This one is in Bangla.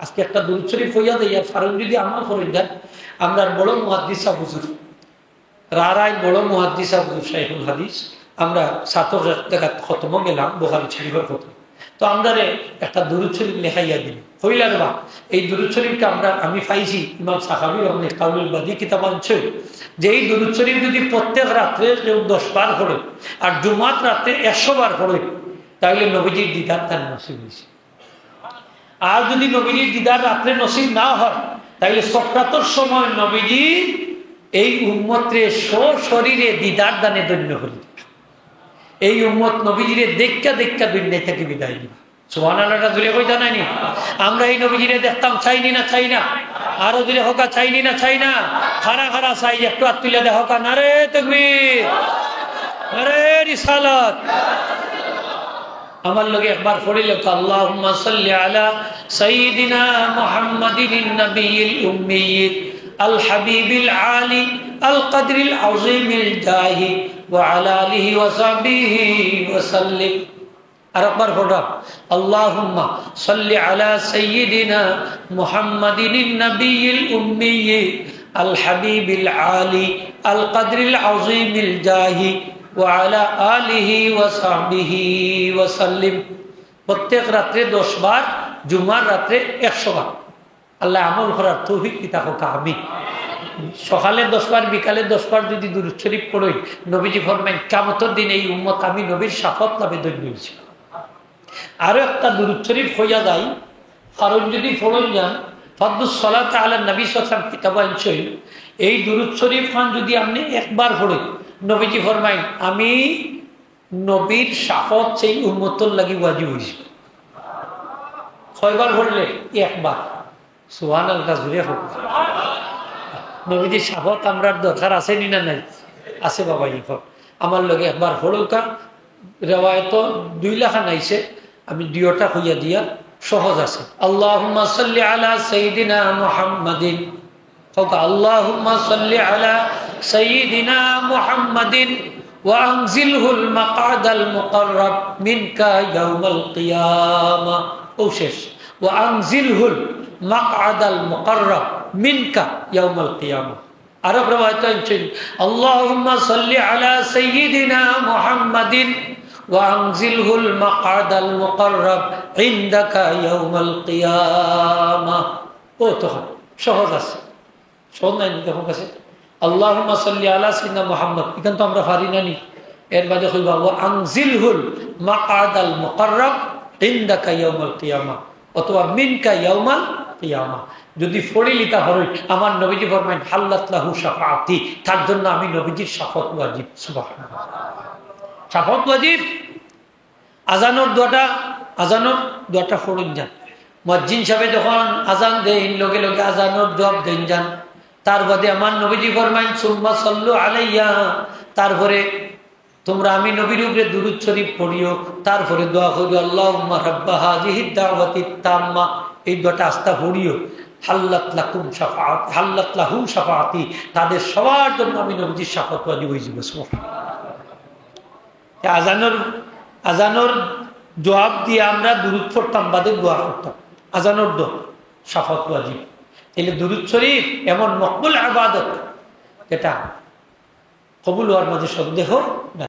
আজকে একটা দুরূদ শরীফ হইয়া দেয় আর ফারুক যদি আমল করে দেন, আমরা বড় মুহাদ্দিস সাহেব হুজুর রারাই বড় মুহাদ্দিস সাহেব হুজুর শাইখুল হাদিস, আমরা ছাত্র জায়গা খতম গেলাম বুখারী শরীফের খতম, তো আমরা একটা দুরূদ শরীফ লেখাইয়া দিল হইলার বা এই দুরূদ শরীফকে আমি পাইছি ইমাম সাহাবী রহমাতুল্লাহ কাউলুল বাদী কিতাব আনছে যে এই দুরূদ শরীফ যদি প্রত্যেক রাত্রে কেউ 10 বার পড়ে আর জুমাত রাত্রে 100 বার পড়ে তাহলে নবীজির দিদার তার নসিব হয়েছে। আর যদি নবীজির দিদার রাত্রে নসিব না হয় তাহলে সক্রাতর সময় নবীজি এই উম্মতরে শরীরে দিদার দানে ধন্য হলি, এই উম্মত নবীজিরে দেখা দেখা দুনিয়া থেকে বিদায় দিবা। সুবহানাল্লাহটা জুড়ে কইতা নাইনি? আমরা এই নবীজিরে দেখতাম, চাইনি না চাই না, আরো জুড়ে হোকা চাইনি না চাই না, খারা খারা চাই, একটু হাত তুলে দেখো কা, নারে তাকবীর, নারে রিসালাত। আমার লগে একবার পড়িল আল্লাহুম্মা সাল্লি আলা সাইয়্যিদিনা মুহাম্মাদিন নবিয়্যিল উম্মি আল হাবিবিল আলি আল কদরিল আযীমিল জাহি ওয়া আলা আলিহি ওয়া সাহবিহি ওয়া সাল্লিম। আর একবার পড়া আল্লাহুম্মা সাল্লি আলা সাইয়্যিদিনা মুহাম্মাদিন নবিয়্যিল উম্মি আল হাবিবিল আলি আল কদরিল আযীমিল জাহি ওয়া আলা আলিহি ওয়া সাহবিহি ওয়া সাল্লিম। প্রত্যেক রাত্রে 10 বার, জুমার রাত্রে 100 বার। আল্লাহ আমল করার তৌফিক দিতা হোক আমিন। সকালে 10 বার, বিকালে 10 বার যদি দুরূদ শরীফ পড়ই, নবীজি ফরমায়েন কিয়ামতের দিন এই উম্মত আমি নবীর শাফাত লাভে ধন্য হইছি। আরো একটা দুরূদ শরীফ হইয়া যায়, কারণ যদি পড়ন যান ফাদলুস সালাত আলা নবী সাল্লাল্লাহু আলাইহি ওয়াসাল্লাম কিতাব আনছে, এই দুরূদ শরীফ খান যদি আপনি একবার পড়েন, নবীজি ফরমায়েন আমি নবীর শাফাত সেই উম্মতের লাগি ওয়াজিব হইছি। কয়বার পড়লে? একবার। সুবহানাল্লাহ জুড়ে হোক। নবীজির শাফাত আমরার দরকার আছে নি না নাই? আছে বাবা। ইফর আমার লগে একবার পড়ুকা, রেওয়ায়ত 2 লেখা নাইছে, আমি দুইটা হইয়া দিয়া সহজ আছে। আল্লাহুম্মা সাল্লি আলা সাইয়্যিদিনা মুহাম্মাদিন, আল্লাহুম্মা সাল্লি আলা সাইয়্যিদিনা মুহাম্মাদিন ওয়া আনজিলহুল মাকআদাল মুকাররাব মিনকা ইয়াউমাল কিয়ামা। ও শেষ, ওয়া আনজিলহুল মাকআদাল মুকাররাব মিনকা ইয়াউমাল কিয়ামা। আরো রিওয়ায়াত আছে আল্লাহুম্মা সাল্লি আলা সাইয়্যিদিনা মুহাম্মাদিন ওয়া আনজিলহুল মাকআদাল মুকাররাব ইনদাকা ইয়াউমাল কিয়ামা। ও তো সহজ আছে, সহজ নাই দেখো কাছে। আল্লাহুম্মা সাল্লি আলা সাইয়্যিদিনা মুহাম্মদ, এখান তো আমরা পারি না নি। এর বাদে কইবা ওয়া আনজিলহুল মাকআদাল মুকাররাব ইনদাকা ইয়াউমাল কিয়ামা অথবা মিনকা ইয়াউমাল কিয়ামা। যদি পড়িলি তাহলে আমার নবীজি ফরমায়েন হাল্লাত লাহু শাফাআতি, তার জন্য আমি নবীজির শাফাত ওয়াজিব। সুবহানাল্লাহ, শাফাত ওয়াজিব। আজানোর দোয়াটা পড়ুন যান। মুয়াজ্জিন সাহেব যখন আজান দেন লগে লগে আজানোর জবাব দেন যান। তার বাদে আমার নবীজি ফরমায়েন সুম্মা সাল্লু আলাইয়া, তারপরে তোমরা আমি নবীর উপরে দুরূদ শরীফ পড়িও, তারপরে দোয়া করি আল্লাহুম্মা রাব্বা হাযিহিদ দাওয়াতিত তাম্মা, এই দোয়াটা আস্তা পড়িও। হাল্লাত লাকুম শাফাআত, হাল্লাত লাহু শাফাআতি, তাদের সবার জন্য আমি নবীজির শাফাত ওয়াজিব হয়ে যাব। সুবহানাল্লাহ। আজানোর জবাব দিয়ে আমরা দুরূদ পড়তাম, বাদে দোয়া করতাম। আজানোর দোয়া শাফাত ওয়াজিব। তাহলে দুরূদ শরীফ এমন মকবুল ইবাদত যেটা কবুল হওয়ার মাঝে সন্দেহ না।